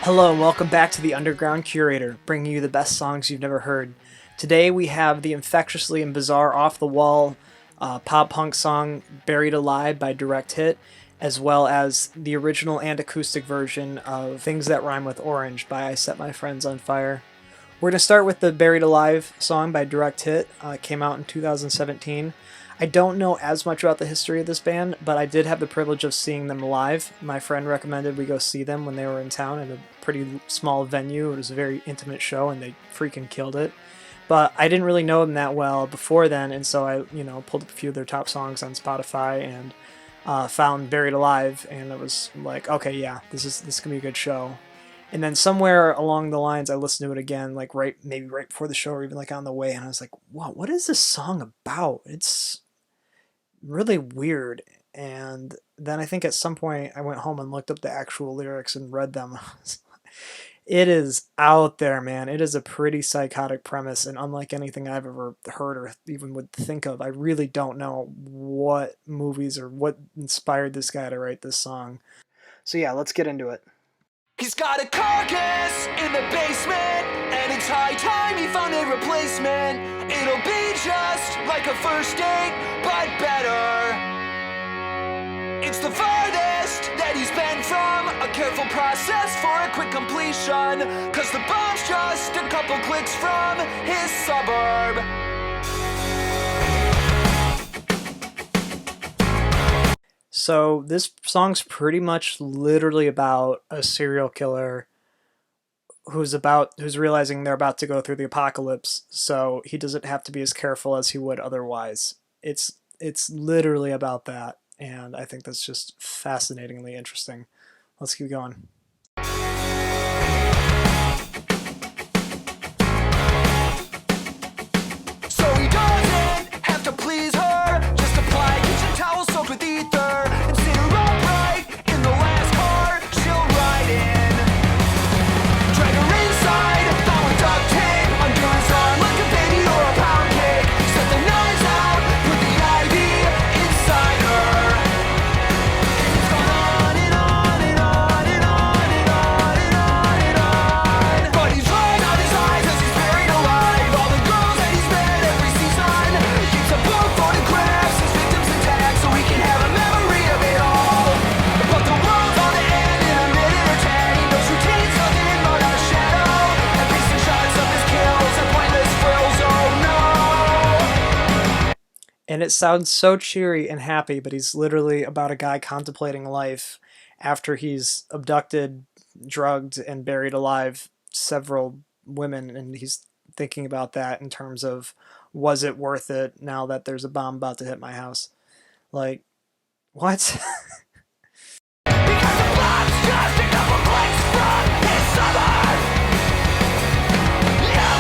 Hello and welcome back to the Underground Curator, bringing you the best songs you've never heard. Today we have the infectiously and bizarre off-the-wall pop-punk song Buried Alive by Direct Hit, as well as the original and acoustic version of Things That Rhyme with Orange by I Set My Friends on Fire. We're going to start with the Buried Alive song by Direct Hit. It came out in 2017. I don't know as much about the history of this band, but I did have the privilege of seeing them live. My friend recommended we go see them when they were in town in a pretty small venue. It was a very intimate show, and they freaking killed it. But I didn't really know them that well before then, and so I, pulled up a few of their top songs on Spotify and found Buried Alive, and I was like, okay, yeah, this can be a good show. And then somewhere along the lines, I listened to it again, like maybe right before the show, or even like on the way, and I was like, wow, what is this song about? It's really weird. And then I think at some point I went home and looked up the actual lyrics and read them. It is out there, man. It is a pretty psychotic premise, and unlike anything I've ever heard or even would think of, I really don't know what movies or what inspired this guy to write this song. So yeah, let's get into it. He's got a carcass in the basement, and it's high time he found a replacement. It'll be just like a first date, but better. It's the farthest that he's been from a careful process for a quick completion, 'cause the bomb's just a couple clicks from his suburb. So this song's pretty much literally about a serial killer who's realizing they're about to go through the apocalypse, so he doesn't have to be as careful as he would otherwise. It's literally about that, and I think that's just fascinatingly interesting. Let's keep going. So he doesn't have to please her, just apply kitchen towel soaked with ether and sit her upright in the last car she'll ride in. Drag her inside, throw a duct tape under his arm like a baby or a pound cake. Set the knives out, put the IV inside her. And it's gone on and on and on and on and on and on and on. But he's right out his eyes as he's buried alive. All the girls that he's met every season. Keeps a book photographs his victims intact so he can have a memory of it all. But the world's on the end in a minute or 10. He knows routine's nothing but a shadow. And pacing shots of his kills and pointless frills, oh no. And it sounds so cheery and happy, but he's literally about a guy contemplating life after he's abducted, drugged, and buried alive several women, and he's thinking about that in terms of, was it worth it now that there's a bomb about to hit my house? Like, what? Because the bomb's just a couple clicks from his suburb. Yeah.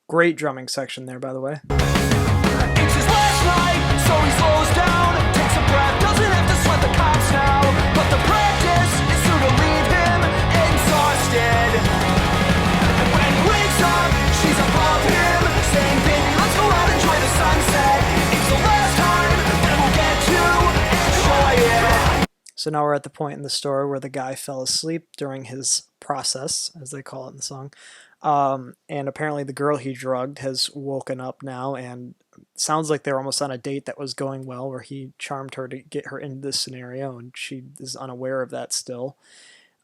Great drumming section there, by the way. It's his last night, so he slows down, takes a breath, doesn't have to sweat the cops now. But the practice is soon to leave him exhausted. And when he wakes up, she's above him, saying, baby, let's go out and enjoy the sunset. It's the last time that we'll get to enjoy it. So now we're at the point in the story where the guy fell asleep during his process, as they call it in the song. And apparently the girl he drugged has woken up now, and sounds like they're almost on a date that was going well, where he charmed her to get her into this scenario, and she is unaware of that still,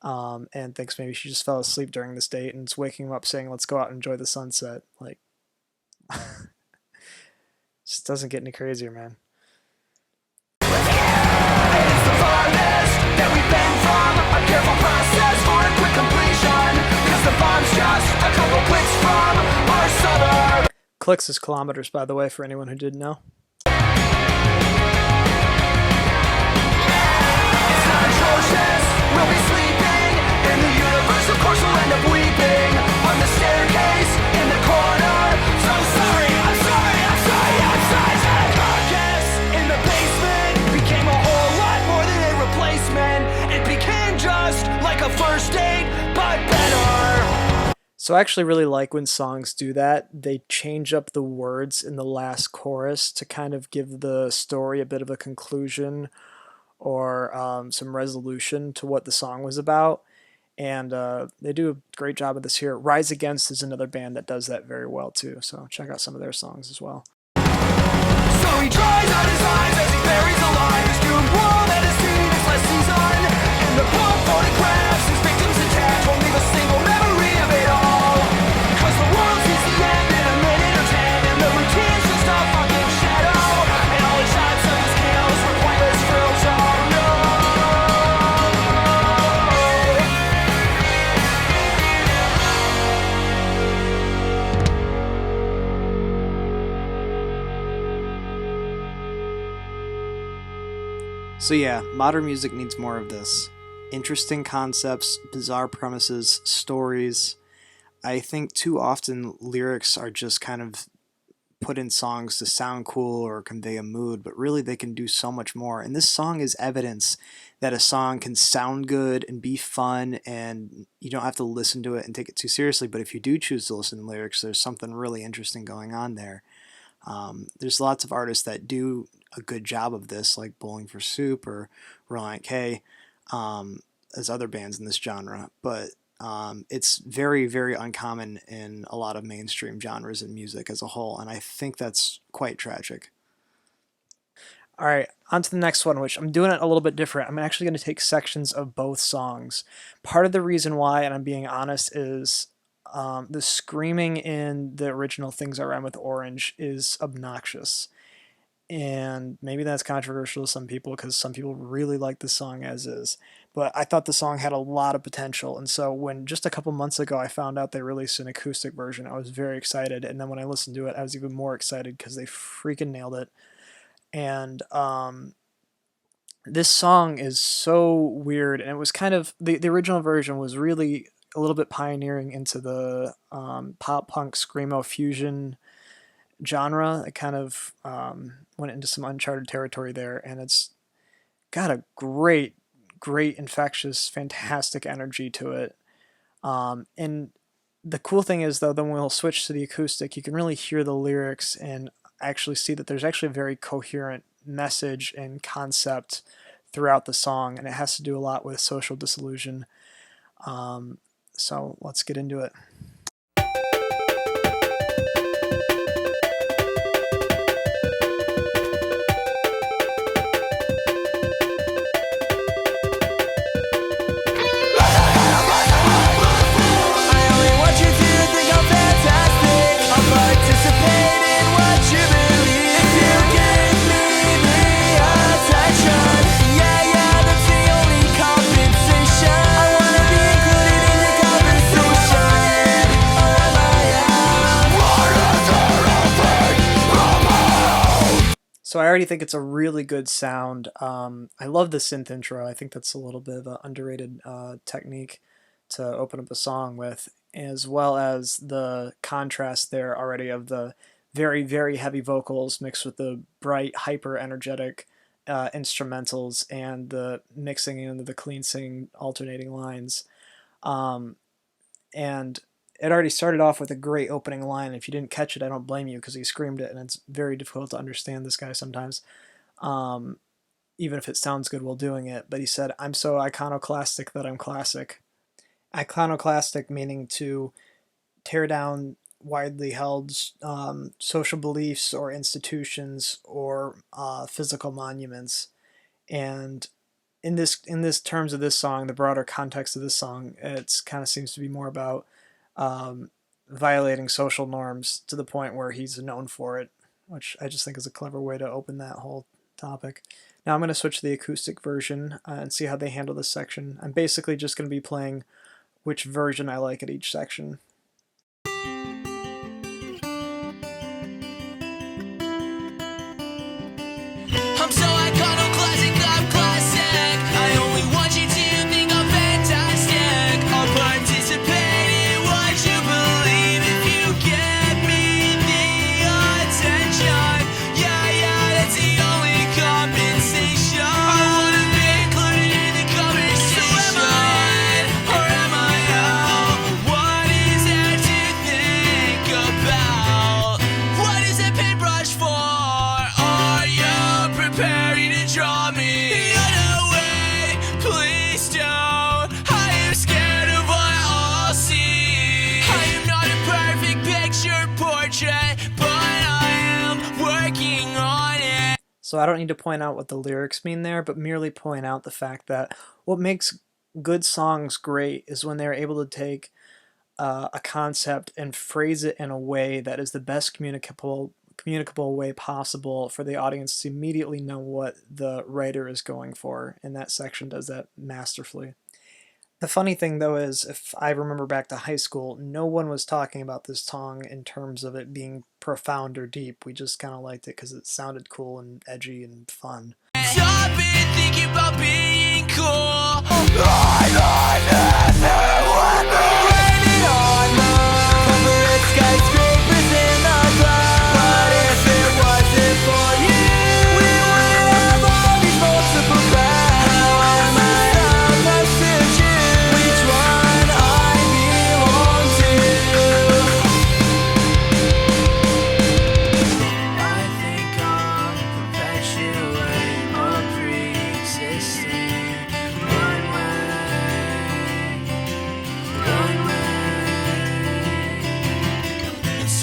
and thinks maybe she just fell asleep during this date, and it's waking him up saying, let's go out and enjoy the sunset. Like, just doesn't get any crazier, man. It's the farthest that we've been from a careful process for a quick completion, 'cause the bomb's just a couple clicks from our suburb. Clicks is kilometers, by the way, for anyone who didn't know. It's not atrocious, we'll be sleeping, and the universe of course will end up weeping on the staircase in the corner. So sorry, I'm sorry, I'm sorry, I'm sorry. The carcass in the basement became a whole lot more than a replacement. It became just like a first date, but better. So I actually really like when songs do that. They change up the words in the last chorus to kind of give the story a bit of a conclusion, or some resolution to what the song was about. And they do a great job of this here. Rise Against is another band that does that very well too, so check out some of their songs as well. So he dries out his eyes as he buries alive his doomed world and his seen its last season. In the book photographs, his victims attached won't leave a single memory of it all. Cause the world sees the end in a minute or 10, and the routine's just a fucking shadow. And all the shots of his kills were pointless frills. Oh no. So yeah, modern music needs more of this. Interesting concepts, bizarre premises, stories. I think too often lyrics are just kind of put in songs to sound cool or convey a mood, but really they can do so much more. And this song is evidence that a song can sound good and be fun, and you don't have to listen to it and take it too seriously. But if you do choose to listen to lyrics, there's something really interesting going on there. There's lots of artists that do a good job of this, like Bowling for Soup or Relient K, as other bands in this genre, but it's very, very uncommon in a lot of mainstream genres and music as a whole, and I think that's quite tragic. All right, on to the next one, which I'm doing it a little bit different. I'm actually going to take sections of both songs. Part of the reason why, and I'm being honest, is the screaming in the original Things That Rhyme with Orange is obnoxious. And maybe that's controversial to some people because some people really like the song as is. But I thought the song had a lot of potential. And so when just a couple months ago I found out they released an acoustic version, I was very excited. And then when I listened to it, I was even more excited because they freaking nailed it. And this song is so weird. And it was kind of, the original version was really a little bit pioneering into the pop punk screamo fusion genre. It kind of went into some uncharted territory there, and it's got a great, infectious, fantastic energy to it. And the cool thing is, though, then we'll switch to the acoustic, you can really hear the lyrics and actually see that there's actually a very coherent message and concept throughout the song, and it has to do a lot with social disillusion. So let's get into it. So I already think it's a really good sound. I love the synth intro. I think that's a little bit of an underrated technique to open up a song with, as well as the contrast there already of the very, very heavy vocals mixed with the bright, hyper energetic instrumentals and the mixing into the clean singing alternating lines. And it already started off with a great opening line. If you didn't catch it, I don't blame you because he screamed it, and it's very difficult to understand this guy sometimes, even if it sounds good while doing it. But he said, "I'm so iconoclastic that I'm classic." Iconoclastic meaning to tear down widely held social beliefs or institutions or physical monuments. And in this terms of this song, the broader context of this song, it's kind of seems to be more about violating social norms to the point where he's known for it, which I just think is a clever way to open that whole topic. Now I'm going to switch to the acoustic version and see how they handle this section. I'm basically just going to be playing which version I like at each section. I'm so iconoclastic, I'm classic. I only want you to think I'm fantastic. I'll participate in what you believe if you get me the attention. Yeah, that's the only compensation. I wanna be included in the conversation. So am I in or am I out? What is there to think about? What is a paintbrush for? Are you prepared So I don't need to point out what the lyrics mean there, but merely point out the fact that what makes good songs great is when they're able to take a concept and phrase it in a way that is the best communicable way possible for the audience to immediately know what the writer is going for, and that section does that masterfully. The funny thing though is, if I remember back to high school, no one was talking about this song in terms of it being profound or deep. We just kind of liked it because it sounded cool and edgy and fun. I've been thinking about being cool. Raining on the skyscrapers in the clouds. But if it wasn't for you, we wouldn't have all these multiple crowds. How am I supposed to choose which one I belong to? I think I'll perpetuate a pre-existing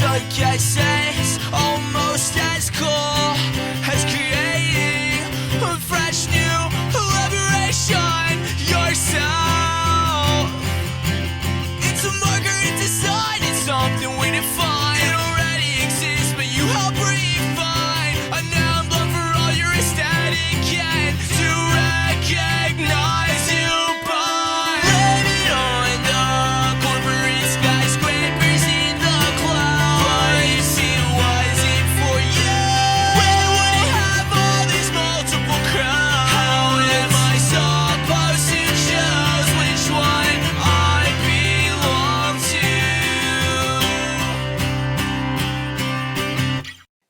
I guess it's almost as cool as creating a fresh new liberation yourself. It's a marker in design, it's something we define. It already exists, but you help refine an emblem for all your aesthetic and to recognize you by living on the corporate skyscrapers in the clouds.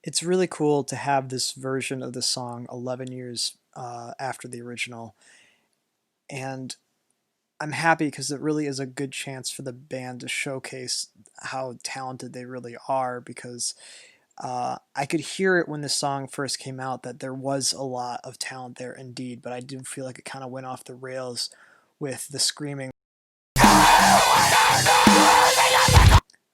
It's really cool to have this version of the song 11 years after the original, and I'm happy because it really is a good chance for the band to showcase how talented they really are, because I could hear it when the song first came out that there was a lot of talent there indeed, but I do feel like it kind of went off the rails with the screaming.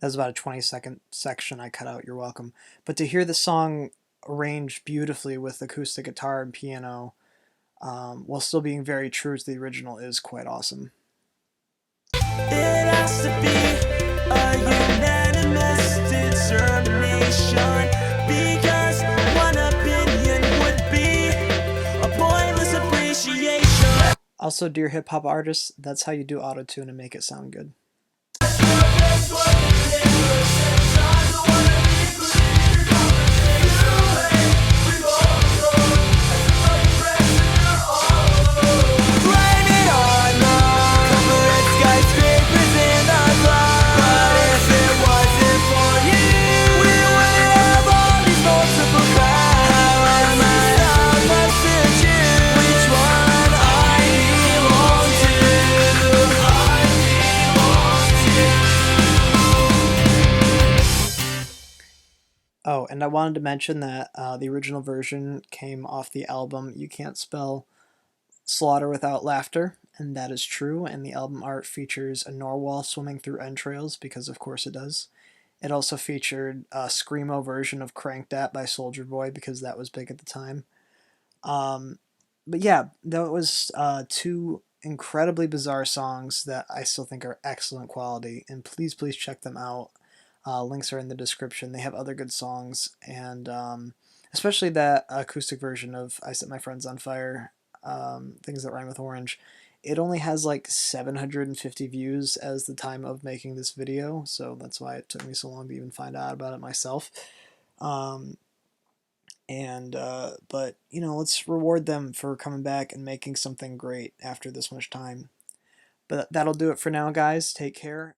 That was about a 20-second section I cut out, you're welcome. But to hear the song arranged beautifully with acoustic guitar and piano, while still being very true to the original, is quite awesome. It has to be a unanimous determination, because one opinion would be a pointless appreciation. Also, dear hip-hop artists, that's how you do auto-tune and make it sound good. Oh, and I wanted to mention that the original version came off the album You Can't Spell Slaughter Without Laughter, and that is true, and the album art features a narwhal swimming through entrails, because of course it does. It also featured a screamo version of Crank That by Soulja Boy, because that was big at the time. But yeah, that was two incredibly bizarre songs that I still think are excellent quality, and please check them out. Links are in the description. They have other good songs, and especially that acoustic version of I Set My Friends on Fire, Things That Rhyme with Orange. It only has like 750 views as the time of making this video, so that's why it took me so long to even find out about it myself. But you know, let's reward them for coming back and making something great after this much time. But that'll do it for now, guys. Take care.